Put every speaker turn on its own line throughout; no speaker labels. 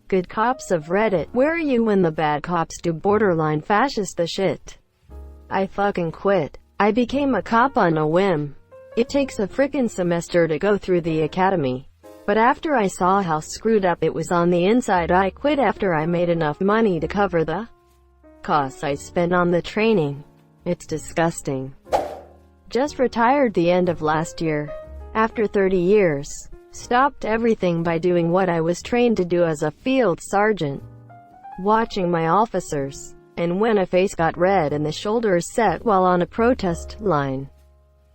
Good cops of Reddit, where are you when the bad cops do borderline fascist the shit? I fucking quit. I became a cop on a whim. It takes a frickin' semester to go through the academy. But after I saw how screwed up it was on the inside, I quit after I made enough money to cover the costs I spent on the training. It's disgusting. Just retired the end of last year. After 30 years. Stopped everything by doing what I was trained to do as a field sergeant. Watching my officers. And when a face got red and the shoulders set while on a protest line.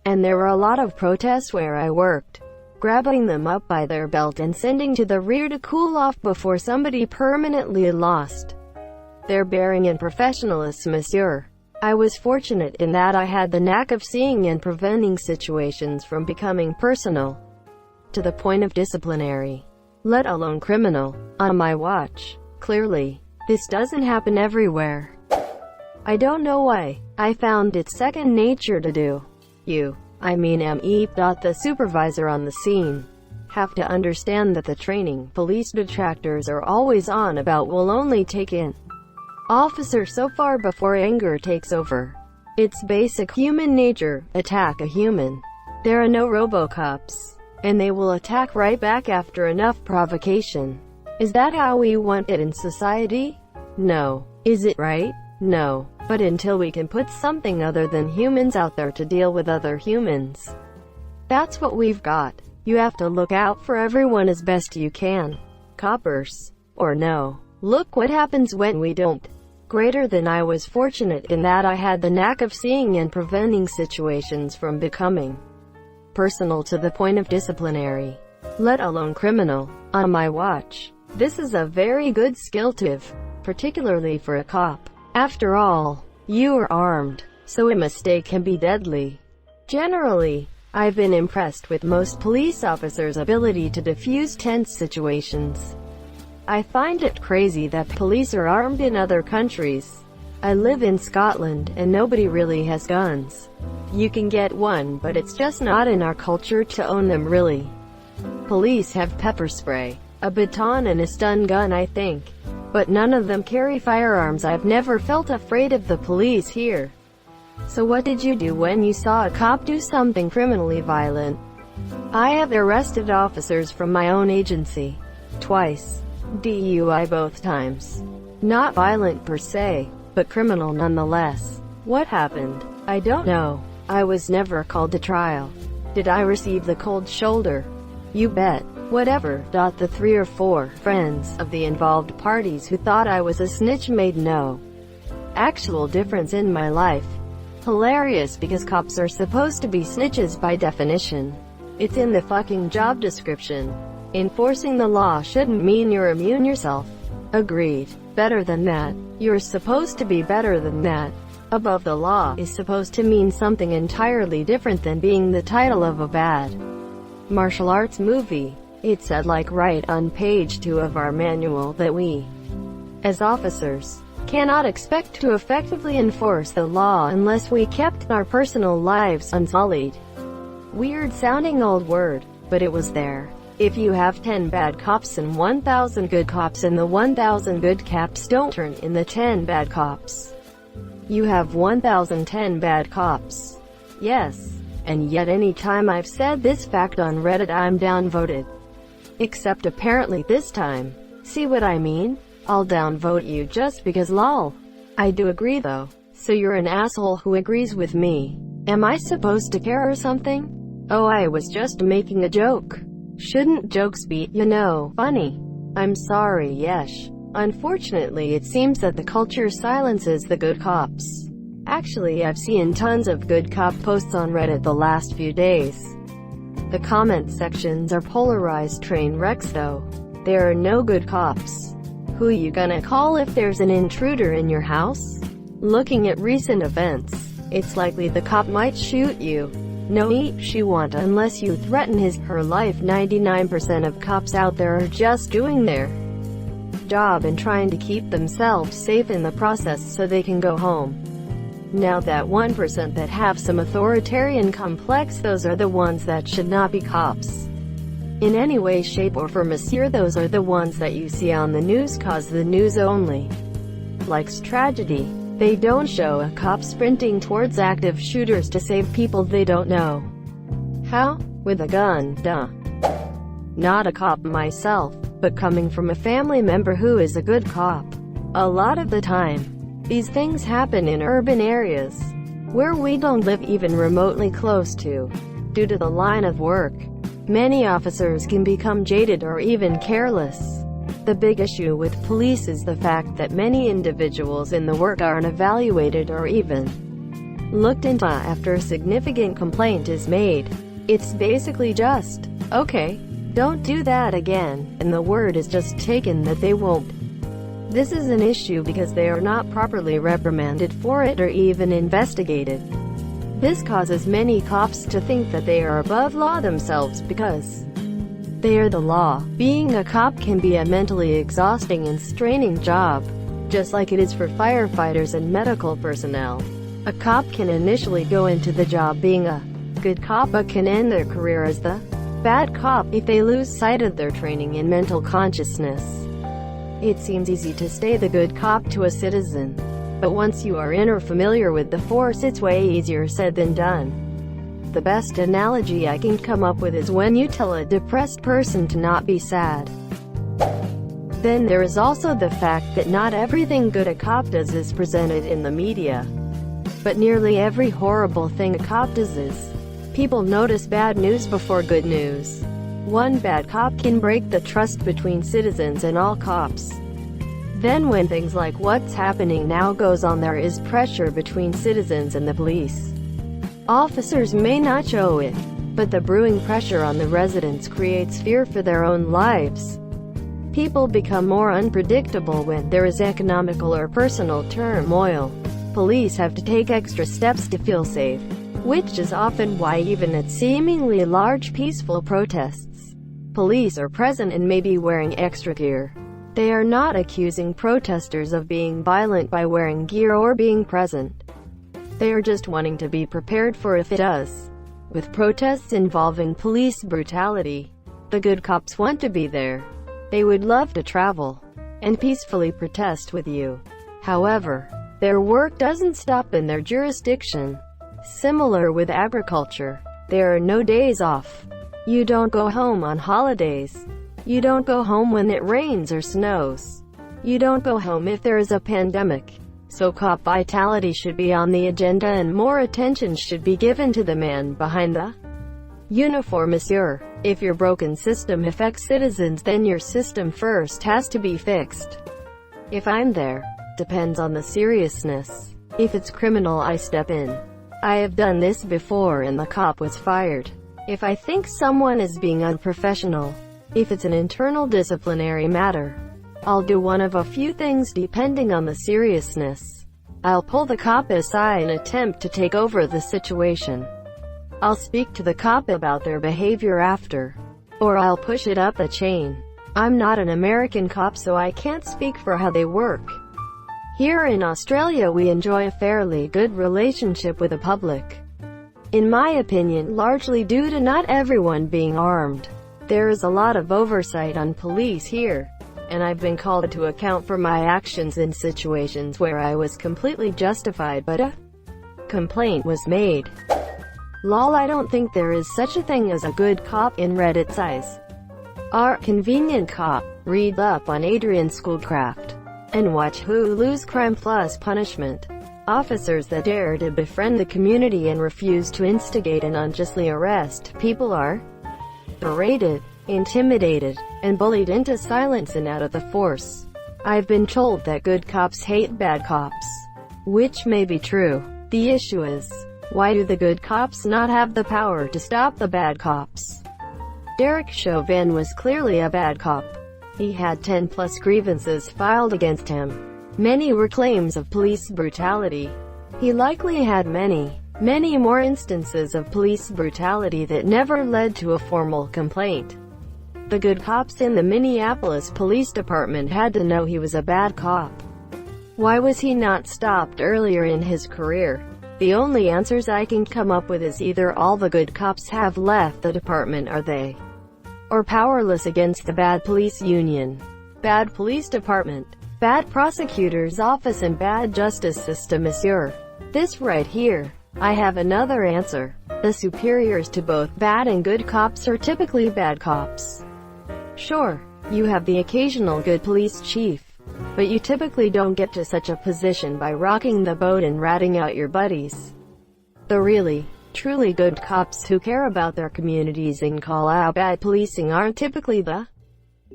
And there were a lot of protests where I worked. Grabbing them up by their belt and sending to the rear to cool off before somebody permanently lost their bearing and professionalism, monsieur. I was fortunate in that I had the knack of seeing and preventing situations from becoming personal to the point of disciplinary, let alone criminal, on my watch. Clearly, this doesn't happen everywhere. I don't know why. I found it second nature to do. The supervisor on the scene, have to understand that the training police detractors are always on about will only take in officer so far before anger takes over. It's basic human nature, attack a human. There are no RoboCops, and they will attack right back after enough provocation. Is that how we want it in society? No. Is it right? No. But until we can put something other than humans out there to deal with other humans, that's what we've got. You have to look out for everyone as best you can. Coppers. Or no. Look what happens when we don't. Greater than I was fortunate in that I had the knack of seeing and preventing situations from becoming personal to the point of disciplinary, let alone criminal, on my watch. This is a very good skill to have, particularly for a cop. After all, you are armed, so a mistake can be deadly. Generally, I've been impressed with most police officers' ability to defuse tense situations. I find it crazy that police are armed in other countries. I live in Scotland, and nobody really has guns. You can get one, but it's just not in our culture to own them really. Police have pepper spray, a baton and a stun gun I think. But none of them carry firearms. I've never felt afraid of the police here. So what did you do when you saw a cop do something criminally violent? I have arrested officers from my own agency. Twice. DUI both times. Not violent per se, but criminal nonetheless. What happened? I don't know. I was never called to trial. Did I receive the cold shoulder? You bet. Whatever. The 3 or 4 friends of the involved parties who thought I was a snitch made no actual difference in my life. Hilarious because cops are supposed to be snitches by definition. It's in the fucking job description. Enforcing the law shouldn't mean you're immune yourself. Agreed. Better than that. You're supposed to be better than that. Above the law is supposed to mean something entirely different than being the title of a bad martial arts movie. It said right on page 2 of our manual that we, as officers, cannot expect to effectively enforce the law unless we kept our personal lives unsullied. Weird sounding old word, but it was there. If you have 10 bad cops and 1,000 good cops and the 1,000 good cops don't turn in the 10 bad cops, you have 1,010 bad cops. Yes. And yet any time I've said this fact on Reddit I'm downvoted. Except apparently this time. See what I mean? I'll downvote you just because lol. I do agree though. So you're an asshole who agrees with me. Am I supposed to care or something? Oh, I was just making a joke. Shouldn't jokes be, funny? I'm sorry, Yesh. Unfortunately it seems that the culture silences the good cops. Actually, I've seen tons of good cop posts on Reddit the last few days. The comment sections are polarized train wrecks though. There are no good cops. Who you gonna call if there's an intruder in your house? Looking at recent events, it's likely the cop might shoot you. No she won't unless you threaten her life. 99% of cops out there are just doing their job and trying to keep themselves safe in the process so they can go home. Now that 1% that have some authoritarian complex, those are the ones that should not be cops. in any way, shape or form. Monsieur, those are the ones that you see on the news cause the news only likes tragedy. They don't show a cop sprinting towards active shooters to save people they don't know. How? With a gun, duh. Not a cop myself, but coming from a family member who is a good cop. A lot of the time, these things happen in urban areas, where we don't live even remotely close to. Due to the line of work, many officers can become jaded or even careless. The big issue with police is the fact that many individuals in the work aren't evaluated or even looked into after a significant complaint is made. It's basically just, okay, don't do that again, and the word is just taken that they won't. This is an issue because they are not properly reprimanded for it or even investigated. This causes many cops to think that they are above law themselves because they are the law. Being a cop can be a mentally exhausting and straining job, just like it is for firefighters and medical personnel. A cop can initially go into the job being a good cop but can end their career as the bad cop if they lose sight of their training in mental consciousness. It seems easy to stay the good cop to a citizen, but once you are in or familiar with the force, it's way easier said than done. The best analogy I can come up with is when you tell a depressed person to not be sad. Then there is also the fact that not everything good a cop does is presented in the media. But nearly every horrible thing a cop does is. People notice bad news before good news. One bad cop can break the trust between citizens and all cops. Then when things like what's happening now goes on, there is pressure between citizens and the police. Officers may not show it, but the brewing pressure on the residents creates fear for their own lives. People become more unpredictable when there is economical or personal turmoil. Police have to take extra steps to feel safe, which is often why even at seemingly large peaceful protests, police are present and may be wearing extra gear. They are not accusing protesters of being violent by wearing gear or being present. They are just wanting to be prepared for if it does. With protests involving police brutality, the good cops want to be there. They would love to travel and peacefully protest with you. However, their work doesn't stop in their jurisdiction. Similar with agriculture, there are no days off. You don't go home on holidays. You don't go home when it rains or snows. You don't go home if there is a pandemic. So cop vitality should be on the agenda and more attention should be given to the man behind the uniform. Monsieur, if your broken system affects citizens, then your system first has to be fixed. If I'm there, depends on the seriousness. If it's criminal, I step in. I have done this before and the cop was fired. If I think someone is being unprofessional, if it's an internal disciplinary matter, I'll do one of a few things depending on the seriousness. I'll pull the cop aside and attempt to take over the situation. I'll speak to the cop about their behavior after. Or I'll push it up the chain. I'm not an American cop, so I can't speak for how they work. Here in Australia we enjoy a fairly good relationship with the public. In my opinion, largely due to not everyone being armed. There is a lot of oversight on police here, and I've been called to account for my actions in situations where I was completely justified but a complaint was made. Lol, I don't think there is such a thing as a good cop in Reddit's eyes. Our convenient cop. Read up on Adrian Schoolcraft. And watch Hulu's Crime Plus Punishment. Officers that dare to befriend the community and refuse to instigate and unjustly arrest people are berated, intimidated, and bullied into silence and out of the force. I've been told that good cops hate bad cops, which may be true. The issue is, why do the good cops not have the power to stop the bad cops? Derek Chauvin was clearly a bad cop. He had 10+ grievances filed against him. Many were claims of police brutality. He likely had many more instances of police brutality that never led to a formal complaint. The good cops in the Minneapolis Police Department had to know he was a bad cop. Why was he not stopped earlier in his career? The only answers I can come up with is either all the good cops have left the department or or powerless against the bad police union, bad police department, bad prosecutor's office and bad justice system, monsieur. This right here. I have another answer. The superiors to both bad and good cops are typically bad cops. Sure, you have the occasional good police chief, but you typically don't get to such a position by rocking the boat and ratting out your buddies. The really, truly good cops who care about their communities and call out bad policing aren't typically the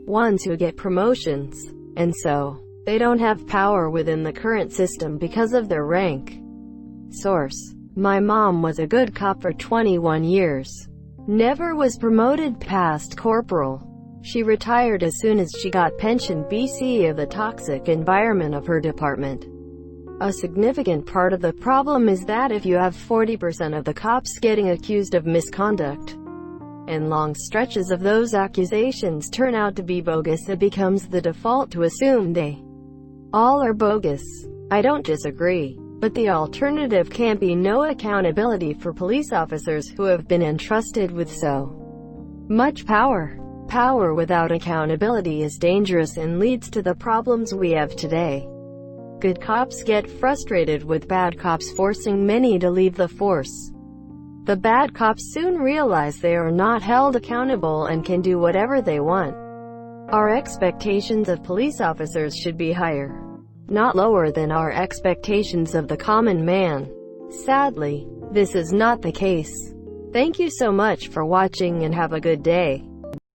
ones who get promotions, and so, they don't have power within the current system because of their rank. Source: my mom was a good cop for 21 years. Never was promoted past corporal. She retired as soon as she got pension BC of the toxic environment of her department. A significant part of the problem is that if you have 40% of the cops getting accused of misconduct, and long stretches of those accusations turn out to be bogus, it becomes the default to assume they all are bogus. I don't disagree. But the alternative can't be no accountability for police officers who have been entrusted with so much power. Power without accountability is dangerous and leads to the problems we have today. Good cops get frustrated with bad cops forcing many to leave the force. The bad cops soon realize they are not held accountable and can do whatever they want. Our expectations of police officers should be higher, not lower than our expectations of the common man. Sadly, this is not the case. Thank you so much for watching and have a good day.